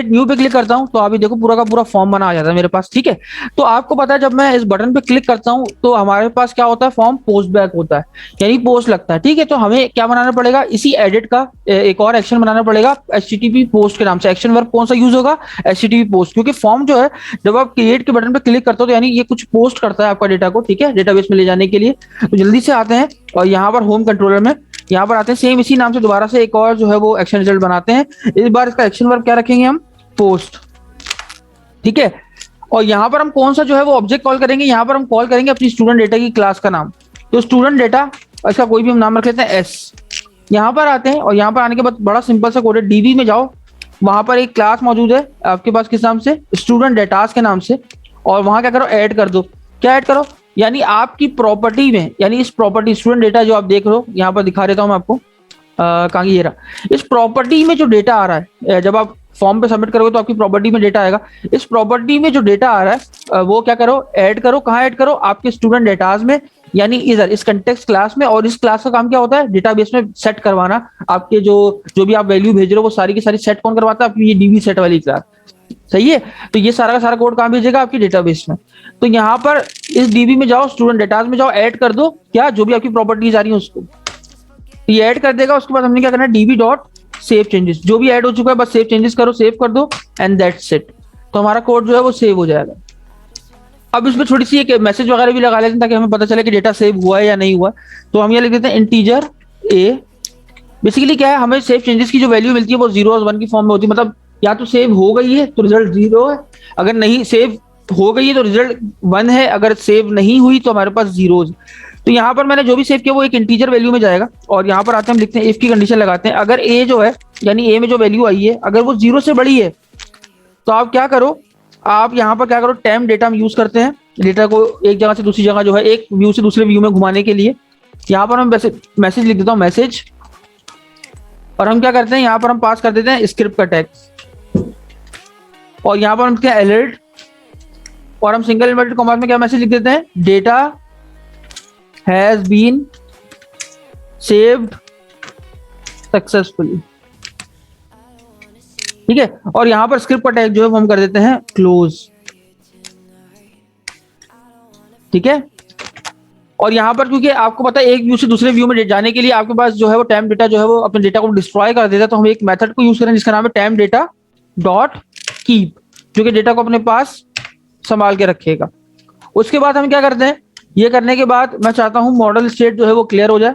Create new पे click करता हूं तो अभी देखो पूरा का पूरा फॉर्म बना आ जाता है मेरे पास, ठीक है। तो आपको पता है जब मैं इस बटन पे क्लिक करता हूं तो हमारे पास क्या होता है, फॉर्म पोस्ट बैक होता है, यानी पोस्ट लगता है, ठीक है। तो हमें क्या बनाना पड़ेगा, इसी एडिट का एक और एक्शन बनाना पड़ेगा HTTP पोस्ट के नाम से। एक्शन वर्ब कौन सा यूज होगा, HTTP पोस्ट, क्योंकि फॉर्म जो है जब आप क्रिएट के बटन पे क्लिक करते हो तो यानी ये कुछ पोस्ट करता है आपका डेटा को, ठीक है, डेटाबेस में ले जाने के लिए। तो जल्दी से आते हैं और यहाँ पर होम कंट्रोलर में यहाँ पर आते हैं, सेम इसी नाम से दोबारा से एक और जो है वो एक्शन रिजल्ट बनाते हैं। इस बार इसका एक्शन वर्ब क्या रखेंगे हम, पोस्ट, ठीक है। और यहाँ पर हम कौन सा जो है वो ऑब्जेक्ट कॉल करेंगे, यहाँ पर हम कॉल करेंगे अपनी स्टूडेंट डेटा की क्लास का नाम। तो स्टूडेंट डेटा, इसका कोई भी हम नाम रख लेते हैं एस। यहाँ पर आते हैं और यहाँ पर आने के बाद बड़ा सिंपल सा कोड है, डीबी में जाओ, वहां पर एक क्लास मौजूद है आपके पास, किस नाम से, स्टूडेंट डेटास के नाम से। और वहां क्या करो, ऐड कर दो। क्या ऐड करो, यानी आपकी प्रॉपर्टी में, यानी इस प्रॉपर्टी स्टूडेंट डेटा जो आप देख रहे हो, यहाँ पर दिखा देता हूँ मैं आपको, कहाँ ये रहा, इस प्रॉपर्टी में जो डेटा आ रहा है, जब आप फॉर्म पे सबमिट करोगे तो आपकी प्रॉपर्टी में डेटा आएगा। इस प्रॉपर्टी में जो डेटा आ रहा है वो क्या करो, ऐड करो। कहाँ ऐड करो, आपके स्टूडेंट डेटाज में, यानी इधर इस कंटेक्स्ट क्लास में। और इस क्लास का काम क्या होता है, डेटाबेस में सेट करवाना। आपके जो भी आप वैल्यू भेज रहे हो वो सारी की सारी सेट कौन करवाता है, आपकी ये डीबी सेट वाली क्लास, सही है। तो ये सारा का सारा कोड कहाँ भेजेगा, आपकी डेटाबेस में। तो यहाँ पर इस डीबी में जाओ, स्टूडेंट डेटाज में जाओ, ऐड कर दो क्या, जो भी आपकी प्रॉपर्टीज आ रही है उसको, ये ऐड कर देगा। उसके बाद हमने क्या करना है, डीबी डॉट सेव चेंजेस, जो भी ऐड हो चुका है बस सेव चेंजेस करो, सेव कर दो एंड दैट्स इट। तो हमारा कोड जो है वो सेव हो जाएगा। अब इसमें थोड़ी सी एक मैसेज वगैरह भी लगा लेते हैं ताकि हमें पता चले कि डेटा सेव हुआ है या नहीं हुआ। तो हम ये लिख देते हैं इंटीजर ए। बेसिकली क्या है, हमें सेव चेंजेस की जो वैल्यू मिलती है वो 0 और 1 की फॉर्म में होती है। मतलब या तो सेव हो गई है तो रिजल्ट 0 है, अगर नहीं सेव हो गई है तो रिजल्ट 1 है, अगर सेव नहीं हुई तो हमारे पास 0। तो यहाँ पर मैंने जो भी सेव किया वो एक इंटीजर वैल्यू में जाएगा। और यहाँ पर आते हैं, हम लिखते हैं इफ की कंडीशन लगाते हैं, अगर ए जो है, यानी ए में जो वैल्यू आई है अगर वो 0 से बड़ी है तो आप क्या करो, आप यहाँ पर क्या करो, टेम्प डेटा हम यूज करते हैं डेटा को एक जगह से दूसरी जगह जो है एक व्यू से दूसरे व्यू में घुमाने के लिए। यहाँ पर हम मैसेज लिख देता हूँ, मैसेज, और हम क्या करते हैं, यहाँ पर हम पास कर देते हैं स्क्रिप्ट का टैग। और यहाँ पर हम क्या, अलर्ट, और हम सिंगल इन्वर्टेड कॉमास में क्या मैसेज लिख देते हैं, data has been saved successfully, ठीक है। और यहाँ पर स्क्रिप्ट का टैग जो है वो हम कर देते हैं क्लोज, ठीक है। और यहाँ पर क्योंकि आपको पता है एक व्यू से दूसरे व्यू में जाने के लिए आपके पास जो है वो टेम्प डेटा जो है वो अपने डेटा को डिस्ट्रॉय कर देता है। तो हम एक मेथड को यूज करें जिसका नाम है टेम्प डेटा डॉट कीप, जो कि डेटा को अपने पास संभाल के रखेगा। उसके बाद हम क्या करते हैं, ये करने के बाद मैं चाहता हूं मॉडल स्टेट जो है वो क्लियर हो जाए।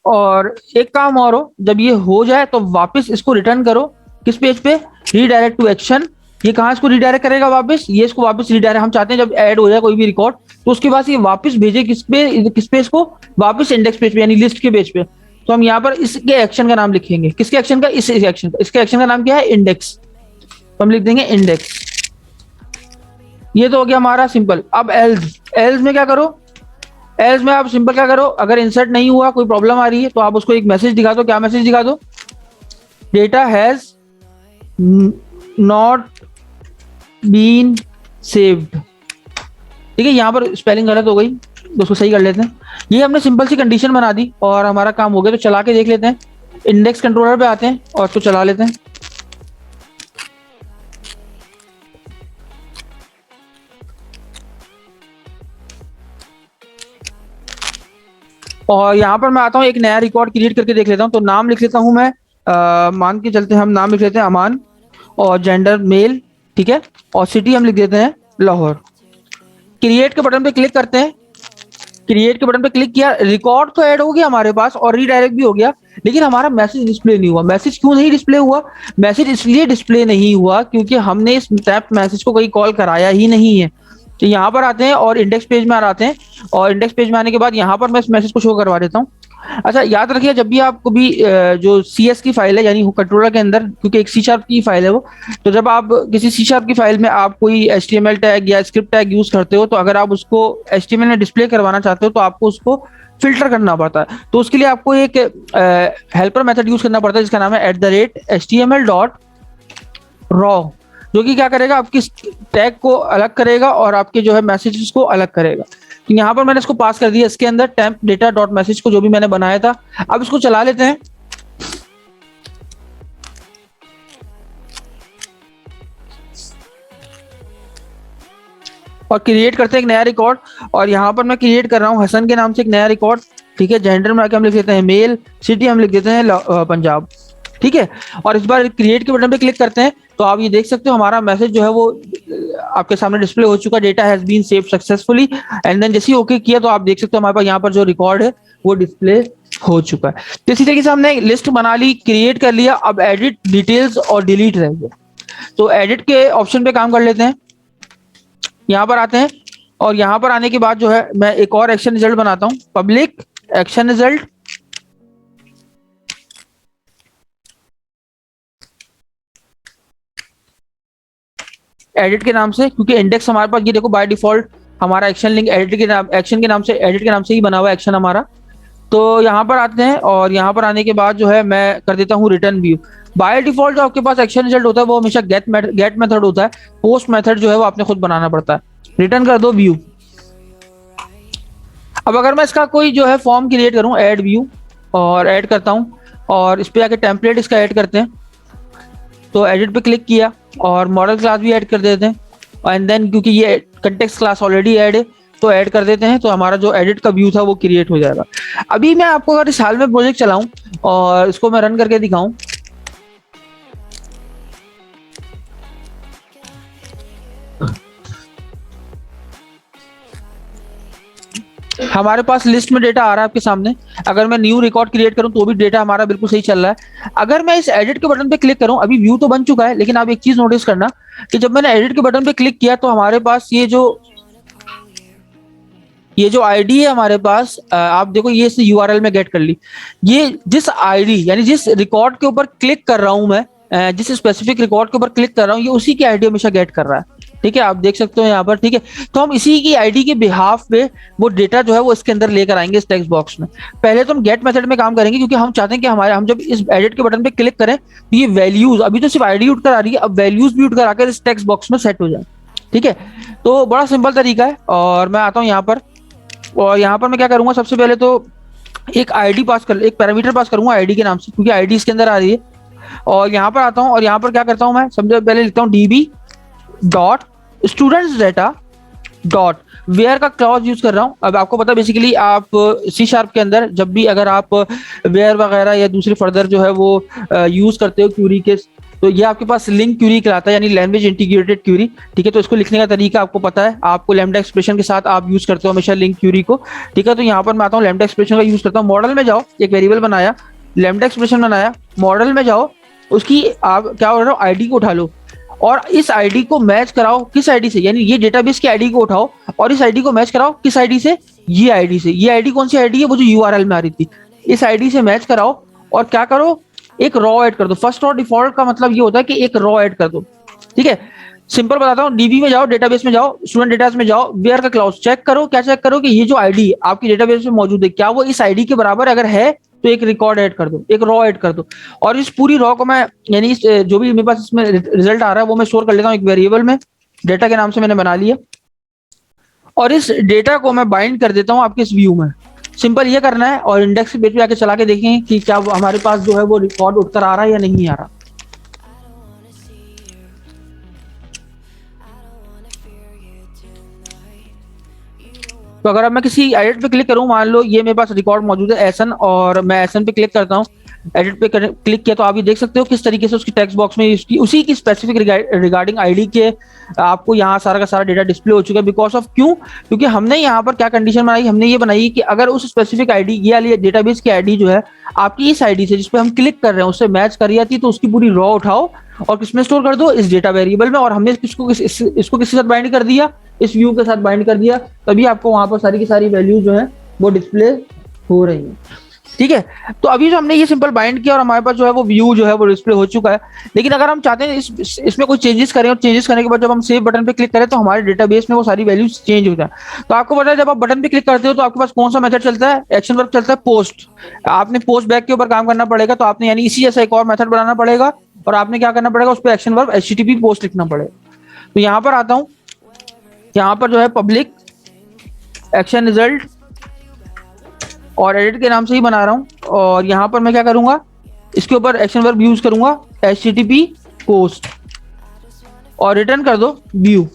और एक काम और हो, जब ये हो जाए तो वापस इसको रिटर्न करो, किस पेज पे, रीडायरेक्ट टू एक्शन। ये कहाँ इसको रीडायरेक्ट करेगा वापस, ये इसको वापस रीडायरेक्ट, हम चाहते हैं जब ऐड हो जाए कोई भी रिकॉर्ड तो उसके बाद ये वापस भेजे किस पे इसको, वापस इंडेक्स पेज पे, यानी लिस्ट के पेज पे। तो हम यहाँ पर इसके एक्शन का नाम लिखेंगे, किसके एक्शन का, इस एक्शन का। इसके एक्शन का नाम क्या है, इंडेक्स, तो हम लिख देंगे इंडेक्स। ये तो हो गया हमारा सिंपल। अब एल्स, एल्स में क्या करो, एल्स में आप सिंपल क्या करो, अगर इंसर्ट नहीं हुआ, कोई प्रॉब्लम आ रही है तो आप उसको एक मैसेज दिखा दो। क्या मैसेज दिखा दो, data has not been saved, ठीक है। यहाँ पर स्पेलिंग गलत हो गई तो उसको सही कर लेते हैं। ये हमने सिंपल सी कंडीशन बना दी और हमारा काम हो गया। तो चला के देख लेते हैं, इंडेक्स कंट्रोलर पे आते हैं और उसको चला लेते हैं। और यहाँ पर मैं आता हूँ, एक नया रिकॉर्ड क्रिएट करके देख लेता हूँ। तो नाम लिख लेता हूँ मैं, मान के चलते हैं हम नाम लिख लेते हैं अमान, और जेंडर मेल, ठीक है। और सिटी हम लिख देते हैं लाहौर। क्रिएट के बटन पे क्लिक करते हैं, क्रिएट के बटन पे क्लिक किया, रिकॉर्ड तो ऐड हो गया हमारे पास और रीडायरेक्ट भी हो गया, लेकिन हमारा मैसेज डिस्प्ले नहीं हुआ। मैसेज क्यों नहीं डिस्प्ले हुआ, मैसेज इसलिए डिस्प्ले नहीं हुआ क्योंकि हमने इस टैप मैसेज को कोई कॉल कराया ही नहीं है। तो यहाँ पर आते हैं और इंडेक्स पेज में आते हैं, और इंडेक्स पेज में आने के बाद यहाँ पर मैं इस मैसेज को शो करवा देता हूँ। अच्छा याद रखिए, जब भी आपको भी जो CS की फाइल है, यानी कंट्रोलर के अंदर, क्योंकि एक C# की फाइल है वो, तो जब आप किसी C# की फाइल में आप कोई HTML टैग या स्क्रिप्ट टैग यूज करते हो, तो अगर आप उसको HTML में डिस्प्ले करवाना चाहते हो तो आपको उसको फिल्टर करना पड़ता है। तो उसके लिए आपको एक हेल्पर मेथड यूज करना पड़ता है जिसका नाम है @HTML.raw, जो कि क्या करेगा, आपकी टैग को अलग करेगा और आपके जो है मैसेजेस को अलग करेगा। तो यहाँ पर मैंने इसको पास कर दिया इसके अंदर टेम्प डेटा डॉट मैसेज को, जो भी मैंने बनाया था। अब इसको चला लेते हैं। और क्रिएट करते हैं एक नया रिकॉर्ड। और यहाँ पर मैं क्रिएट कर रहा हूँ हसन के नाम से एक नया रिकॉर्ड, ठीक है। जेंडर में आके हम लिख देते हैं मेल, सिटी हम लिख देते हैं पंजाब, ठीक है। और इस बार क्रिएट के बटन पे क्लिक करते हैं तो आप ये देख सकते हो हमारा मैसेज जो है वो आपके सामने डिस्प्ले हो चुका है, data has been save successfully. And then जैसे ही ओके किया तो आप देख सकते हो हमारे पास यहाँ पर जो रिकॉर्ड है वो डिस्प्ले हो चुका है। तो इसी तरीके से हमने लिस्ट बना ली, क्रिएट कर लिया, अब एडिट डिटेल्स और डिलीट रह गया। तो एडिट के ऑप्शन पे काम कर लेते हैं, यहाँ पर आते हैं और यहाँ पर आने के बाद जो है मैं एक और एक्शन रिजल्ट बनाता हूँ, पब्लिक एक्शन रिजल्ट। एडिट के नाम से, क्योंकि इंडेक्स हमारे पास ये देखो बाय डिफॉल्ट हमारा एक्शन लिंक एडिट के नाम, एक्शन के नाम से, एडिट के नाम से ही बना हुआ एक्शन हमारा। तो यहाँ पर आते हैं और यहाँ पर आने के बाद जो है मैं कर देता हूँ रिटर्न व्यू। बाय डिफॉल्ट जो आपके पास एक्शन रिजल्ट होता है वो हमेशा गेट मेथड होता है, पोस्ट मेथड जो है वो आपने खुद बनाना पड़ता है। रिटर्न कर दो व्यू। अब अगर मैं इसका कोई जो है फॉर्म क्रिएट करूँ, ऐड व्यू, और ऐड करता हूँ और इस पे आके टेम्पलेट इसका ऐड करते हैं। तो एडिट पे क्लिक किया और मॉडल क्लास भी ऐड कर देते हैं। एंड देन क्योंकि ये कंटेक्स्ट क्लास ऑलरेडी ऐड है तो ऐड कर देते हैं, तो हमारा जो एडिट का व्यू था वो क्रिएट हो जाएगा। अभी मैं आपको अगर इस हाल में प्रोजेक्ट चलाऊं और इसको मैं रन करके दिखाऊं, हमारे पास लिस्ट में डेटा आ रहा है आपके सामने। अगर मैं न्यू रिकॉर्ड क्रिएट करूं तो भी डेटा हमारा बिल्कुल सही चल रहा है। अगर मैं इस एडिट के बटन पे क्लिक करूं, अभी व्यू तो बन चुका है, लेकिन आप एक चीज नोटिस करना कि जब मैंने एडिट के बटन पे क्लिक किया तो हमारे पास ये जो आईडी है हमारे पास, आप देखो ये इस यूआरएल में गेट कर ली। ये जिस आईडी यानी जिस रिकॉर्ड के ऊपर क्लिक कर रहा हूं मैं, जिस स्पेसिफिक रिकॉर्ड के ऊपर क्लिक कर रहा हूं, ये उसी की आईडी हमेशा गेट कर रहा है, ठीक है। आप देख सकते हो यहाँ पर, ठीक है। तो हम इसी की आईडी के बिहाफ पे वो डेटा जो है वो इसके अंदर लेकर आएंगे इस टेक्स्ट बॉक्स में। पहले तो हम गेट मेथड में काम करेंगे क्योंकि हम चाहते हैं कि हम जब इस एडिट के बटन पे क्लिक करें तो ये वैल्यूज, अभी तो सिर्फ आईडी उठकर आ रही है, अब वैल्यूज भी उठकर आकर इस टेक्स्ट बॉक्स में सेट हो जाए, ठीक है। तो बड़ा सिंपल तरीका है। और मैं आता हूँ यहाँ पर और यहाँ पर मैं क्या करूंगा, सबसे पहले तो एक आईडी पास कर, एक पैरामीटर पास करूंगा आईडी के नाम से, क्योंकि आईडी इसके अंदर आ रही है। और यहाँ पर आता हूँ और यहाँ पर क्या करता हूँ मैं, सबसे पहले लिखता हूँ DB dot students data dot where का क्लॉज यूज कर रहा हूँ। अब आपको पता बेसिकली आप सी शार्प के अंदर जब भी अगर आप वेयर वगैरह या दूसरे फर्दर जो है वो यूज करते हो क्यूरी के, तो ये आपके पास लिंक क्यूरी कहलाता है, यानी लैंग्वेज इंटीग्रेटेड क्यूरी, ठीक है। तो इसको लिखने का तरीका आपको पता है, आपको लैम्डा एक्सप्रेशन के साथ आप यूज करते हो हमेशा लिंक क्यूरी को, ठीक है। तो यहाँ पर मैं आता हूँ लैम्डा एक्सप्रेशन का यूज करता हूँ। मॉडल में जाओ, एक वेरिएबल बनाया, लैम्डा एक्सप्रेशन बनाया, मॉडल में जाओ, उसकी आप क्या हो रहा हो आईडी को उठा लो और इस आईडी को मैच कराओ किस आईडी से, यानी ये डेटाबेस की आईडी को उठाओ और इस आईडी को मैच कराओ किस आईडी से, ये आईडी से। ये आईडी कौन सी आईडी है, वो जो यूआरएल में आ रही थी, इस आईडी से मैच कराओ और क्या करो, एक रॉ ऐड कर दो। फर्स्ट रॉ डिफॉल्ट का मतलब ये होता है कि एक रॉ ऐड कर दो, ठीक है। सिंपल बताता हूँ, डीबी में जाओ, डेटाबेस में जाओ, स्टूडेंट डेटा में जाओ, वेयर का क्लाउज चेक करो। क्या चेक करो कि ये जो आईडी आपकी डेटाबेस में मौजूद है क्या वो इस आईडी के बराबर, अगर है तो एक रिकॉर्ड ऐड कर दो, एक रॉ ऐड कर दो। और इस पूरी रॉ को मैं, यानी जो भी मेरे पास इसमें रिजल्ट आ रहा है वो मैं स्टोर कर लेता हूँ एक वेरिएबल में, डेटा के नाम से मैंने बना लिया। और इस डेटा को मैं बाइंड कर देता हूँ आपके इस व्यू में। सिंपल ये करना है और इंडेक्स के पेज पे आके चला के देखें कि क्या हमारे पास जो है वो रिकॉर्ड उठकर आ रहा है या नहीं आ रहा। तो अगर अब मैं किसी एडिट पे क्लिक करूं, मान लो ये मेरे पास रिकॉर्ड मौजूद है एसन, और मैं एसन पे क्लिक करता हूं, एडिट पे क्लिक किया, तो आप ये देख सकते हो किस तरीके से उसकी टेक्स्ट बॉक्स में उसकी उसी की स्पेसिफिक रिगार्डिंग आईडी के आपको यहाँ सारा का सारा डेटा डिस्प्ले हो चुका है। बिकॉज ऑफ क्यों, क्योंकि हमने यहाँ पर क्या कंडीशन बनाई, हमने ये बनाई कि अगर उस स्पेसिफिक आईडी ये वाली डेटाबेस की आईडी जो है आपकी इस आईडी से जिसपे हम क्लिक कर रहे हैं उससे मैच कर जाती है, तो उसकी पूरी रॉ उठाओ और किसमें स्टोर कर दो, इस डेटा वेरिएबल में। और हमने इसको किसके साथ बाइंड कर दिया, इस व्यू के साथ बाइंड कर दिया, तभी आपको वहां पर सारी की सारी वैल्यू जो है वो डिस्प्ले हो रही है, ठीक है। तो अभी जो हमने ये सिंपल बाइंड किया और हमारे पास जो है वो व्यू जो है वो डिस्प्ले हो चुका है। लेकिन अगर हम चाहते हैं इसमें कोई चेंजेस करें और चेंजेस करने के बाद जब हम सेव बटन पे क्लिक करें तो हमारे डेटाबेस में वो सारी वैल्यूज चेंज हो जाए। तो आपको पता है जब आप बटन पे क्लिक करते हो तो आपके पास कौन सा मेथड चलता है, एक्शन वर्ब चलता है पोस्ट। आपने पोस्ट बैक के ऊपर काम करना पड़ेगा, तो आपने यानी इसी जैसा एक और मेथड बनाना पड़ेगा और आपने क्या करना पड़ेगा, उस पर एक्शन वर्ब HTTP पोस्ट लिखना पड़ेगा। तो यहाँ पर आता हूँ, यहाँ पर जो है पब्लिक एक्शन रिजल्ट और एडिट के नाम से ही बना रहा हूँ। और यहाँ पर मैं क्या करूंगा, इसके ऊपर एक्शन वर्ब यूज करूंगा HTTP पोस्ट और रिटर्न कर दो व्यू।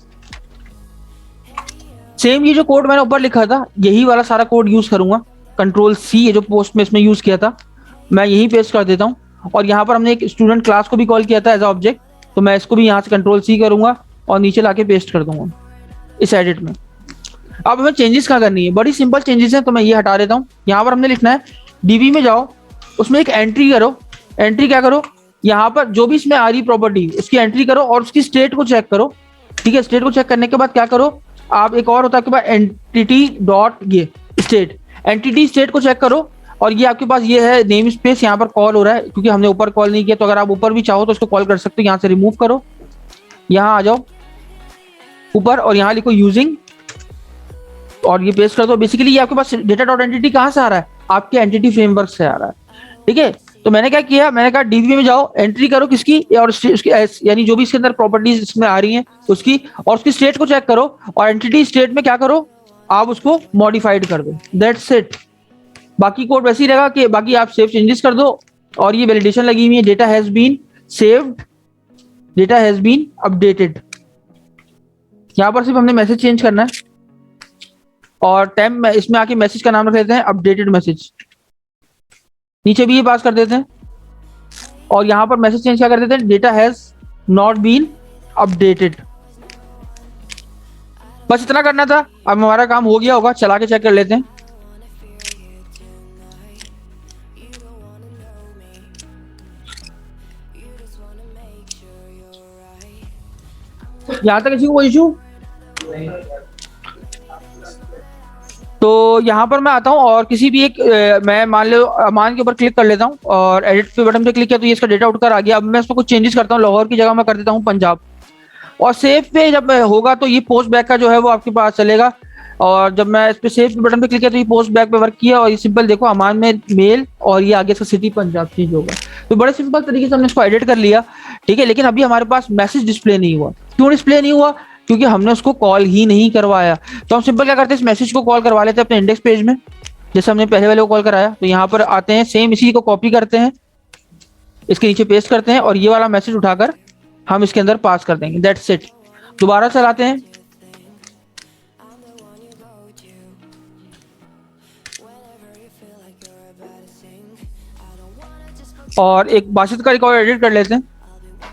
सेम ये जो कोड मैंने ऊपर लिखा था यही वाला सारा कोड यूज करूंगा, कंट्रोल सी, ये जो पोस्ट में इसमें यूज किया था मैं यही पेस्ट कर देता हूँ। और यहाँ पर हमने एक स्टूडेंट क्लास को भी कॉल किया था एज ऑब्जेक्ट, तो मैं इसको भी यहाँ से कंट्रोल सी करूंगा और नीचे लाके पेस्ट कर दूंगा इस एडिट में। अब हमें चेंजेस कहाँ करनी है, बड़ी सिंपल चेंजेस है, तो मैं ये हटा देता हूँ। यहाँ पर हमने लिखना है डीबी में जाओ, उसमें एक एंट्री करो। एंट्री क्या करो, यहाँ पर जो भी इसमें आ रही प्रॉपर्टी उसकी एंट्री करो और उसकी स्टेट को चेक करो। ठीक है, स्टेट को चेक करने के बाद क्या करो आप, एक और होता है आपके पास एंटिटी डॉट ये स्टेट, एंटिटी स्टेट को चेक करो। और ये आपके पास ये है नेम स्पेस, यहाँ पर कॉल हो रहा है क्योंकि हमने ऊपर कॉल नहीं किया, तो अगर आप ऊपर भी चाहो तो उसको कॉल कर सकते हो। यहाँ से रिमूव करो, यहाँ आ जाओ ऊपर और यहाँ लिखो यूजिंग और ये पेस्ट कर दो। बेसिकली ये आपके पास डेटा डॉट एंटिटी कहाँ से आ रहा है, आपके एंटिटी फ्रेमवर्क से आ रहा है। ठीक है, तो मैंने क्या किया, मैंने कहा डीबी में जाओ, एंट्री करो किसकी, और उसकी यानी जो भी इसके अंदर प्रॉपर्टीज इसमें आ रही हैं उसकी, और उसकी स्टेट को चेक करो और एंटिटी स्टेट में क्या करो आप उसको मॉडिफाइड कर दो। That's it. बाकी कोड वैसे ही रहेगा कि बाकी आप सेव चेंजेस कर दो। और ये वैलिडेशन लगी हुई है, data has been saved, data has been updated. यहाँ पर सिर्फ हमने मैसेज चेंज करना है और टाइम में इसमें आके मैसेज का नाम रख देते हैं अपडेटेड मैसेज, नीचे भी ये पास कर देते हैं। और यहाँ पर मैसेज चेंज क्या कर देते हैं, data has not been updated. बस इतना करना था, अब हमारा काम हो गया होगा, चला के चेक कर लेते हैं। यहाँ तक किसी को कोई इशू? तो यहाँ पर मैं आता हूँ और किसी भी एक मैं मान लो अमान के ऊपर क्लिक कर लेता हूँ और एडिट पे बटन पे क्लिक किया तो ये इसका डेटा उठकर आ गया। अब मैं इसमें कुछ चेंजेस करता हूँ, लाहौर की जगह मैं कर देता हूँ पंजाब, और सेव पे जब होगा तो ये पोस्ट बैक का जो है वो आपके पास चलेगा। और जब मैं इस पे सेव बटन पे क्लिक किया तो ये पोस्ट बैक पे वर्क किया और ये सिंपल देखो अमान में मेल और ये आगे इसका सिटी पंजाब चेंज होगा। तो बड़े सिंपल तरीके से हमने इसको एडिट कर लिया। ठीक है, लेकिन अभी हमारे पास मैसेज डिस्प्ले नहीं हुआ। क्यों डिस्प्ले नहीं हुआ, क्योंकि हमने उसको कॉल ही नहीं करवाया। तो हम सिंपल क्या करते हैं, इस मैसेज को कॉल करवा लेते हैं अपने इंडेक्स पेज में, जैसे हमने पहले वाले को कॉल कराया। तो यहाँ पर आते हैं, सेम इसी को कॉपी करते हैं, इसके नीचे पेस्ट करते हैं और ये वाला मैसेज उठाकर हम इसके अंदर पास कर देंगे। That's it. दोबारा चलाते हैं, और एक बाशिद का रिकॉर्ड एडिट कर लेते हैं।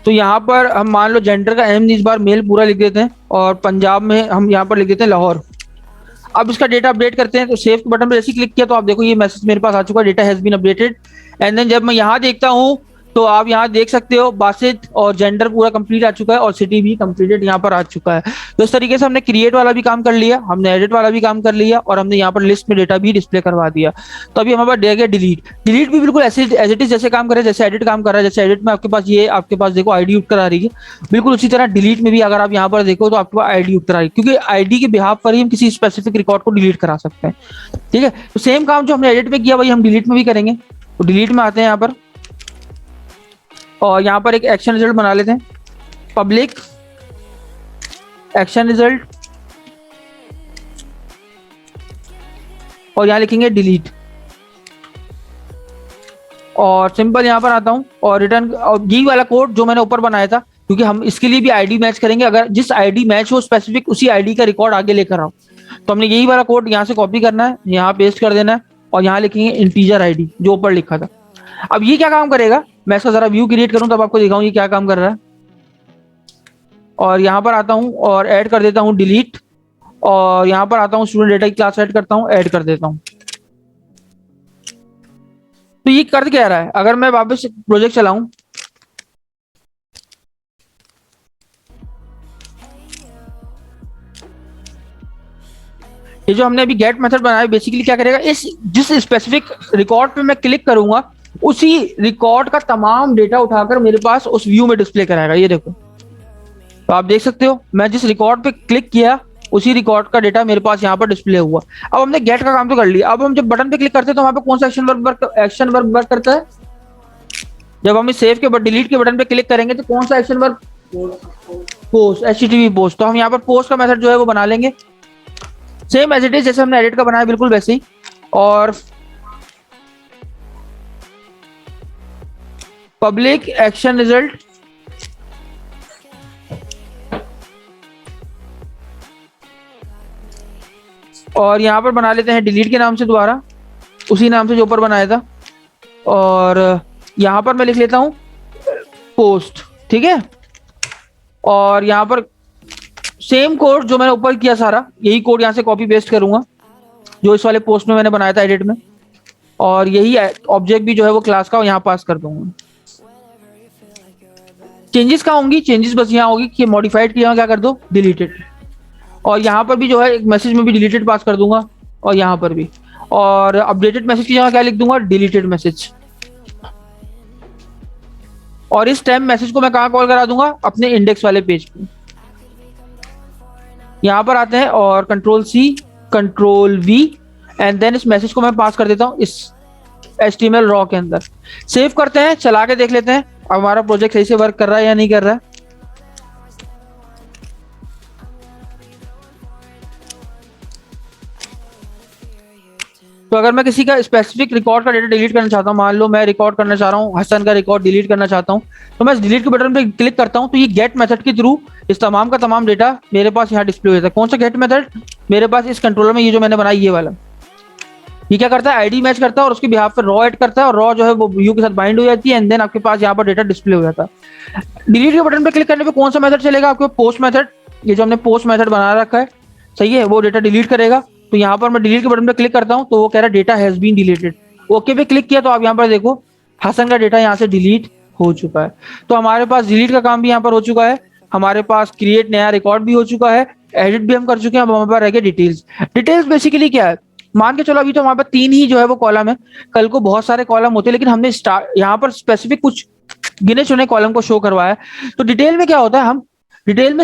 तो यहाँ पर हम मान लो जेंडर का एम इस बार मेल पूरा लिख देते हैं और पंजाब में हम यहाँ पर लिख देते हैं लाहौर। अब इसका डेटा अपडेट करते हैं, तो सेव बटन पर जैसे क्लिक किया तो आप देखो ये मैसेज मेरे पास आ चुका है, data has been updated. And then जब मैं यहाँ देखता हूँ तो आप यहाँ देख सकते हो बासित और जेंडर पूरा कंप्लीट आ चुका है और सिटी भी कंप्लीटेड यहाँ पर आ चुका है। तो इस तरीके से हमने क्रिएट वाला भी काम कर लिया, हमने एडिट वाला भी काम कर लिया और हमने यहाँ पर लिस्ट में डेटा भी डिस्प्ले करवा दिया। तो अभी हमारे पास रह गया डिलीट। डिलीट भी बिल्कुल ऐसे एज इट इज जैसे काम कर रहा है जैसे एडिट काम कर रहा है। जैसे एडिट में आपके पास ये आपके पास देखो आईडी उठकर आ रही है, बिल्कुल उसी तरह डिलीट में भी अगर आप यहाँ पर देखो तो आपके पास आईडी उठकर आ रही है, क्योंकि आईडी के बिहाफ पर ही हम किसी स्पेसिफिक रिकॉर्ड को डिलीट करा सकते हैं। ठीक है, तो सेम काम जो हमने एडिट में किया वही हम डिलीट में भी करेंगे। तो डिलीट में आते हैं यहाँ पर और यहाँ पर एक एक्शन रिजल्ट बना लेते हैं, पब्लिक एक्शन रिजल्ट, और यहाँ लिखेंगे डिलीट और सिंपल यहाँ पर आता हूँ और रिटर्न। और यही वाला कोड जो मैंने ऊपर बनाया था, क्योंकि हम इसके लिए भी आईडी मैच करेंगे, अगर जिस आईडी मैच हो स्पेसिफिक उसी आईडी का रिकॉर्ड आगे लेकर आओ। तो हमने यही वाला कोड यहाँ से कॉपी करना है, यहाँ पेस्ट कर देना है और यहाँ लिखेंगे इंटीजर आईडी जो ऊपर लिखा था। अब ये क्या काम करेगा, मैं इसका जरा व्यू क्रिएट करूं तब आपको दिखाऊं ये क्या काम कर रहा है। और यहाँ पर आता हूं और ऐड कर देता हूं डिलीट, और यहाँ पर आता हूं स्टूडेंट डेटा की क्लास ऐड करता हूं, ऐड कर देता हूं। तो ये कर क्या रहा है, अगर मैं वापस प्रोजेक्ट चलाऊं ये जो हमने अभी गेट मेथड बनाया बेसिकली क्या करेगा, इस जिस स्पेसिफिक रिकॉर्ड पे मैं क्लिक करूंगा उसी रिकॉर्ड का तमाम डेटा उठाकर मेरे पास उस व्यू में डिस्प्ले कराएगा। ये देखो, तो आप देख सकते हो मैं जिस रिकॉर्ड पे क्लिक किया उसी रिकॉर्ड का डेटा मेरे पास यहाँ पर डिस्प्ले हुआ। अब हमने गेट का काम तो कर लिया, अब हम जब बटन पे क्लिक करते हैं तो वहां पे कौन सा एक्शन वर्क करता है। जब हम इस सेव के बाद डिलीट के बटन पे क्लिक करेंगे तो कौन सा action work, post, HTTP post. तो हम यहाँ पर पोस्ट का मेथड जो है वो बना लेंगे सेम एज इट इज जैसे हमने एडिट का बनाया बिल्कुल वैसे ही। और पब्लिक एक्शन रिजल्ट, और यहाँ पर बना लेते हैं डिलीट के नाम से दोबारा, उसी नाम से जो ऊपर बनाया था। और यहाँ पर मैं लिख लेता हूँ पोस्ट, ठीक है। और यहाँ पर सेम कोड जो मैंने ऊपर किया सारा, यही कोड यहाँ से कॉपी पेस्ट करूंगा जो इस वाले पोस्ट में मैंने बनाया था एडिट में। और यही ऑब्जेक्ट भी जो है वो क्लास का यहाँ पास कर दूंगा। चेंजेस कहाँ होंगी? चेंजेस बस यहाँ होगी कि मॉडिफाइड की जगह क्या कर दो, डिलीटेड। और यहाँ पर भी जो है एक मैसेज में भी डिलीटेड पास कर दूंगा, और यहाँ पर भी। और अपडेटेड मैसेज की जगह क्या लिख दूंगा, डिलीटेड मैसेज। और इस टाइम मैसेज को मैं कहाँ कॉल करा दूंगा, अपने इंडेक्स वाले पेज पे। यहाँ पर आते हैं और control C control V, and then इस मैसेज को मैं पास कर देता हूँ इस HTML रॉ के अंदर। सेव करते हैं, चला के देख लेते हैं अब हमारा प्रोजेक्ट सही से वर्क कर रहा है या नहीं कर रहा है। तो अगर मैं किसी का स्पेसिफिक रिकॉर्ड का डेटा डिलीट करना चाहता हूँ, मान लो मैं रिकॉर्ड करना चाह रहा हूँ हसन का रिकॉर्ड डिलीट करना चाहता हूँ, तो मैं इस डिलीट के बटन पे क्लिक करता हूँ, तो ये गेट मेथड के थ्रू इस तमाम का तमाम डेटा मेरे पास यहाँ डिस्प्ले हो जाता है। कौन सा गेट मेथड? मेरे पास इस कंट्रोलर में ये जो मैंने बनाई ये वाला। ये क्या करता है, आईडी मैच करता है और उसके बिहाफ पे रॉ ऐड करता है, और रॉ जो है वो यू के साथ बाइंड हो जाती है, एंड देन आपके पास यहाँ पर डेटा डिस्प्ले हो जाता है। डिलीट के बटन पे क्लिक करने पे कौन सा मेथड चलेगा आपके? Post method. ये जो हमने पोस्ट मेथड बना रखा है, सही है, वो डेटा डिलीट करेगा। तो यहाँ पर मैं डिलीट के बटन पे क्लिक करता हूँ तो वो कह रहा है data has been deleted. Okay पे क्लिक किया तो आप यहाँ पर देखो हसन का डेटा यहाँ से डिलीट हो चुका है। तो हमारे पास डिलीट का काम भी यहाँ पर हो चुका है, हमारे पास क्रिएट नया रिकॉर्ड भी हो चुका है, एडिट भी हम कर चुके हैं। अब हमारे पास रह गए डिटेल्स। डिटेल्स बेसिकली क्या है, मान के चलो अभी तो हमारे पास 3 ही जो है वो कॉलम है, कल को बहुत सारे कॉलम होते हैं, लेकिन हमने यहाँ पर स्पेसिफिक कुछ गिने चुने कॉलम को शो करवाया है। तो डिटेल में क्या होता है, हम डिटेल में